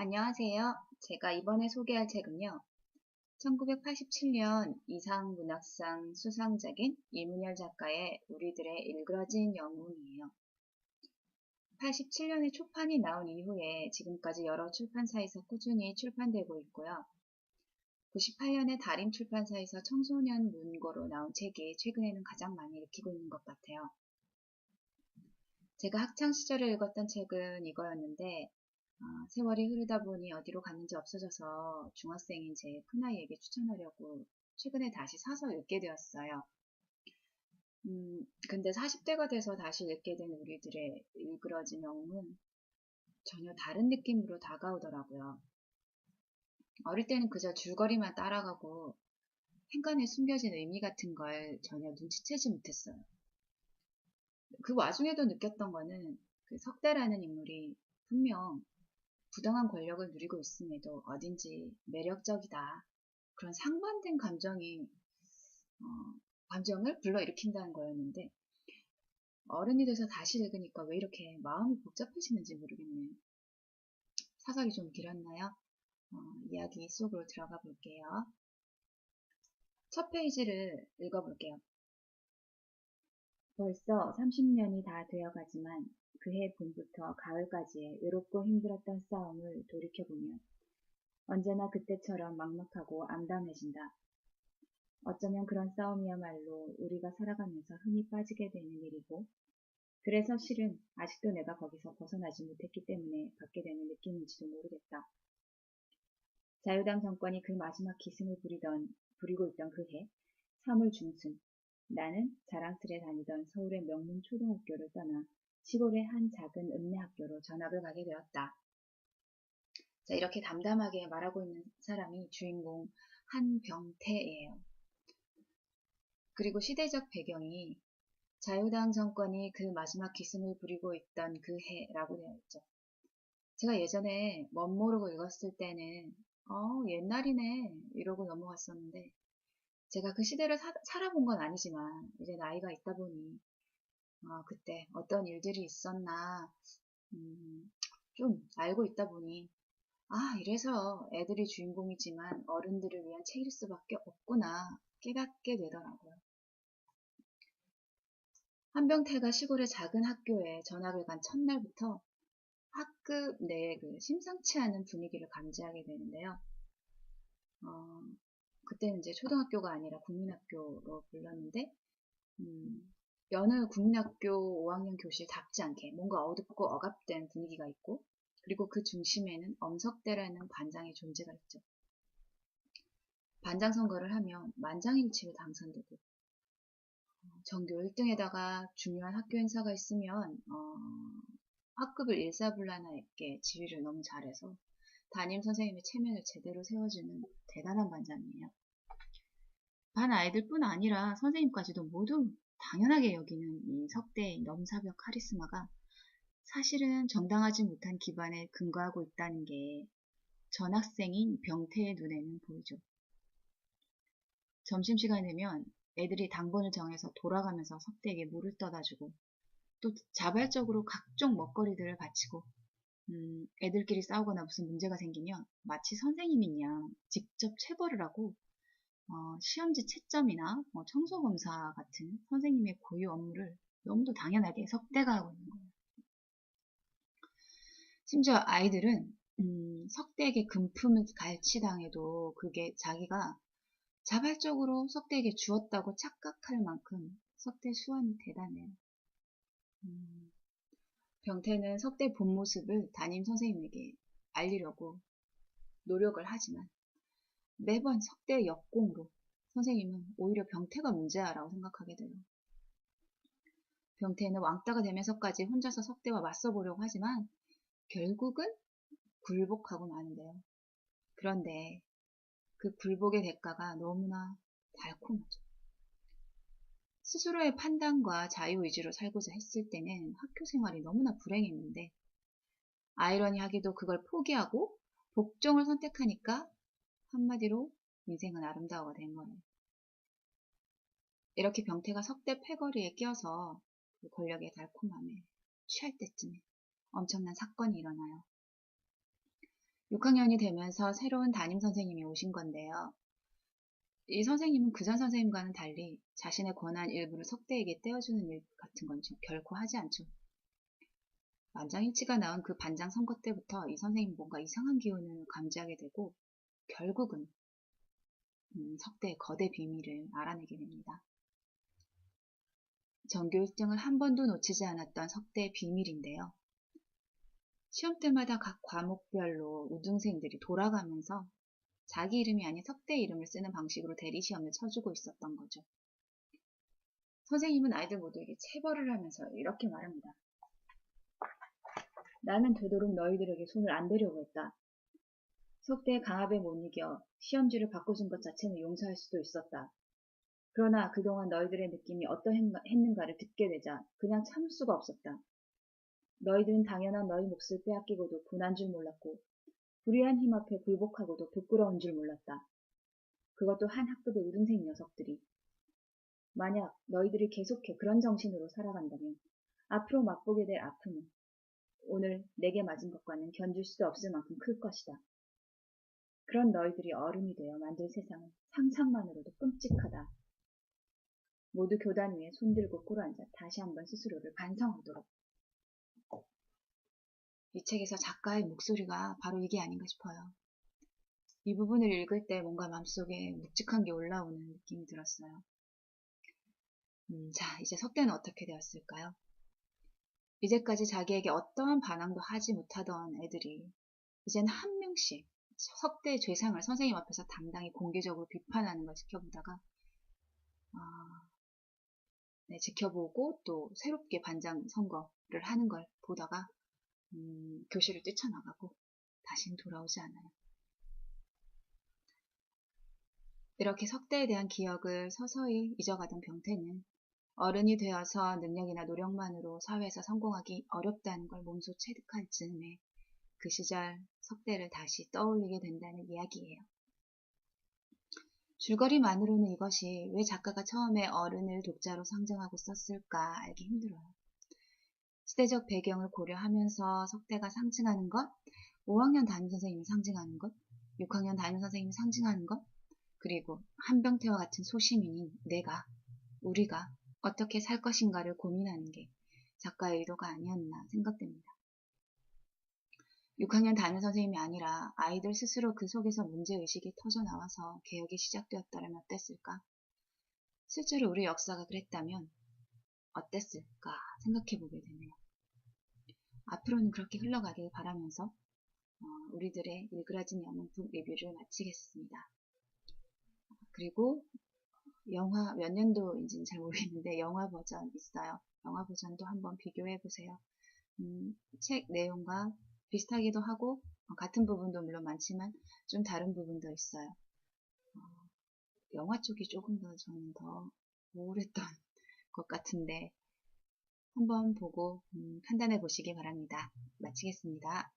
안녕하세요. 제가 이번에 소개할 책은요. 1987년 이상문학상 수상작인 이문열 작가의 우리들의 일그러진 영웅이에요. 87년에 초판이 나온 이후에 지금까지 여러 출판사에서 꾸준히 출판되고 있고요. 98년에 다림출판사에서 청소년 문고로 나온 책이 최근에는 가장 많이 읽히고 있는 것 같아요. 제가 학창시절에 읽었던 책은 이거였는데 세월이 흐르다 보니 어디로 갔는지 없어져서 중학생인 제 큰아이에게 추천하려고 최근에 다시 사서 읽게 되었어요. 근데 40대가 돼서 다시 읽게 된 우리들의 일그러진 영웅은 전혀 다른 느낌으로 다가오더라고요. 어릴 때는 그저 줄거리만 따라가고 행간에 숨겨진 의미 같은 걸 전혀 눈치채지 못했어요. 그 와중에도 느꼈던 거는 그 석대라는 인물이 분명 부당한 권력을 누리고 있음에도 어딘지 매력적이다. 그런 상반된 감정을 불러일으킨다는 거였는데, 어른이 돼서 다시 읽으니까 왜 이렇게 마음이 복잡해지는지 모르겠네요. 사설이 좀 길었나요? 이야기 속으로 들어가 볼게요. 첫 페이지를 읽어볼게요. 벌써 30년이 다 되어가지만 그해 봄부터 가을까지의 외롭고 힘들었던 싸움을 돌이켜보면 언제나 그때처럼 막막하고 암담해진다. 어쩌면 그런 싸움이야말로 우리가 살아가면서 흔히 빠지게 되는 일이고, 그래서 실은 아직도 내가 거기서 벗어나지 못했기 때문에 받게 되는 느낌인지도 모르겠다. 자유당 정권이 그 마지막 기승을 부리고 있던 그해, 3월 중순, 나는 자랑스레 다니던 서울의 명문 초등학교를 떠나 시골의 한 작은 읍내 학교로 전학을 가게 되었다. 자, 이렇게 담담하게 말하고 있는 사람이 주인공 한병태예요. 그리고 시대적 배경이 자유당 정권이 그 마지막 기승을 부리고 있던 그 해라고 되어 있죠. 제가 예전에 멋모르고 읽었을 때는 옛날이네 이러고 넘어갔었는데, 제가 그 시대를 살아본 건 아니지만 이제 나이가 있다 보니 그때 어떤 일들이 있었나 좀 알고 있다 보니 이래서 애들이 주인공이지만 어른들을 위한 책일 수밖에 없구나 깨닫게 되더라고요. 한병태가 시골의 작은 학교에 전학을 간 첫날부터 학급 내에 그 심상치 않은 분위기를 감지하게 되는데요. 그때는 이제 초등학교가 아니라 국민학교로 불렀는데, 여느 국민학교 5학년 교실답지 않게 뭔가 어둡고 억압된 분위기가 있고, 그리고 그 중심에는 엄석대라는 반장의 존재가 있죠. 반장 선거를 하면 만장일치로 당선되고, 전교 1등에다가 중요한 학교 행사가 있으면 학급을 일사불란하게 지휘를 너무 잘해서 담임 선생님의 체면을 제대로 세워주는 대단한 반장이에요. 반 아이들뿐 아니라 선생님까지도 모두 당연하게 여기는 이 석대의 넘사벽 카리스마가 사실은 정당하지 못한 기반에 근거하고 있다는 게 전학생인 병태의 눈에는 보이죠. 점심시간이 되면 애들이 당번을 정해서 돌아가면서 석대에게 물을 떠다주고, 또 자발적으로 각종 먹거리들을 바치고, 애들끼리 싸우거나 무슨 문제가 생기면 마치 선생님인 양 직접 체벌을 하고, 시험지 채점이나 청소검사 같은 선생님의 고유 업무를 너무도 당연하게 석대가 하고 있는 거예요. 심지어 아이들은 석대에게 금품을 갈취당해도 그게 자기가 자발적으로 석대에게 주었다고 착각할 만큼 석대 수완이 대단해요. 병태는 석대 본 모습을 담임 선생님에게 알리려고 노력을 하지만 매번 석대 역공으로 선생님은 오히려 병태가 문제야 라고 생각하게 돼요. 병태는 왕따가 되면서까지 혼자서 석대와 맞서보려고 하지만 결국은 굴복하고 마는데요. 그런데 그 굴복의 대가가 너무나 달콤하죠. 스스로의 판단과 자유의지로 살고자 했을 때는 학교 생활이 너무나 불행했는데, 아이러니하게도 그걸 포기하고 복종을 선택하니까 한마디로 인생은 아름다워가 된 거예요. 이렇게 병태가 석대 패거리에 끼어서 그 권력의 달콤함에 취할 때쯤에 엄청난 사건이 일어나요. 6학년이 되면서 새로운 담임 선생님이 오신 건데요. 이 선생님은 그전 선생님과는 달리 자신의 권한 일부를 석대에게 떼어주는 일 같은 건 결코 하지 않죠. 만장일치가 나온 그 반장 선거 때부터 이 선생님은 뭔가 이상한 기운을 감지하게 되고 결국은 석대의 거대 비밀을 알아내게 됩니다. 전교 1등을 한 번도 놓치지 않았던 석대의 비밀인데요. 시험 때마다 각 과목별로 우등생들이 돌아가면서 자기 이름이 아닌 석대 이름을 쓰는 방식으로 대리시험을 쳐주고 있었던 거죠. 선생님은 아이들 모두에게 체벌을 하면서 이렇게 말합니다. 나는 되도록 너희들에게 손을 안 대려고 했다. 석대의 강압에 못 이겨 시험지를 바꿔준 것 자체는 용서할 수도 있었다. 그러나 그동안 너희들의 느낌이 어떠했는가를 듣게 되자 그냥 참을 수가 없었다. 너희들은 당연한 너희 몫을 빼앗기고도 분한 줄 몰랐고 불의한 힘 앞에 굴복하고도 부끄러운 줄 몰랐다. 그것도 한 학급의 우등생 녀석들이. 만약 너희들이 계속해 그런 정신으로 살아간다면 앞으로 맛보게 될 아픔은 오늘 내게 맞은 것과는 견줄 수 없을 만큼 클 것이다. 그런 너희들이 어른이 되어 만들 세상은 상상만으로도 끔찍하다. 모두 교단 위에 손들고 꿇어앉아 다시 한번 스스로를 반성하도록. 이 책에서 작가의 목소리가 바로 이게 아닌가 싶어요. 이 부분을 읽을 때 뭔가 마음속에 묵직한 게 올라오는 느낌이 들었어요. 자, 이제 석대는 어떻게 되었을까요? 이제까지 자기에게 어떠한 반항도 하지 못하던 애들이 이제는 한 명씩 석대의 죄상을 선생님 앞에서 당당히 공개적으로 비판하는 걸 지켜보다가 네, 지켜보고 또 새롭게 반장 선거를 하는 걸 보다가 교실을 뛰쳐나가고 다시는 돌아오지 않아요. 이렇게 석대에 대한 기억을 서서히 잊어가던 병태는 어른이 되어서 능력이나 노력만으로 사회에서 성공하기 어렵다는 걸 몸소 체득할 즈음에 그 시절 석대를 다시 떠올리게 된다는 이야기예요. 줄거리만으로는 이것이 왜 작가가 처음에 어른을 독자로 상징하고 썼을까 알기 힘들어요. 시대적 배경을 고려하면서 석대가 상징하는 것, 5학년 담임선생님이 상징하는 것, 6학년 담임선생님이 상징하는 것, 그리고 한병태와 같은 소시민인 내가, 우리가 어떻게 살 것인가를 고민하는 게 작가의 의도가 아니었나 생각됩니다. 6학년 담임선생님이 아니라 아이들 스스로 그 속에서 문제의식이 터져나와서 개혁이 시작되었다면 어땠을까? 실제로 우리 역사가 그랬다면 어땠을까 생각해보게 되네요. 앞으로는 그렇게 흘러가길 바라면서 우리들의 일그러진 영웅북 리뷰를 마치겠습니다. 그리고 영화 몇 년도인지는 잘 모르겠는데 영화 버전 있어요. 영화 버전도 한번 비교해보세요. 책 내용과 비슷하기도 하고 같은 부분도 물론 많지만 좀 다른 부분도 있어요. 영화 쪽이 조금 더 저는 더 우울했던 것 같은데 한번 보고 판단해 보시기 바랍니다. 마치겠습니다.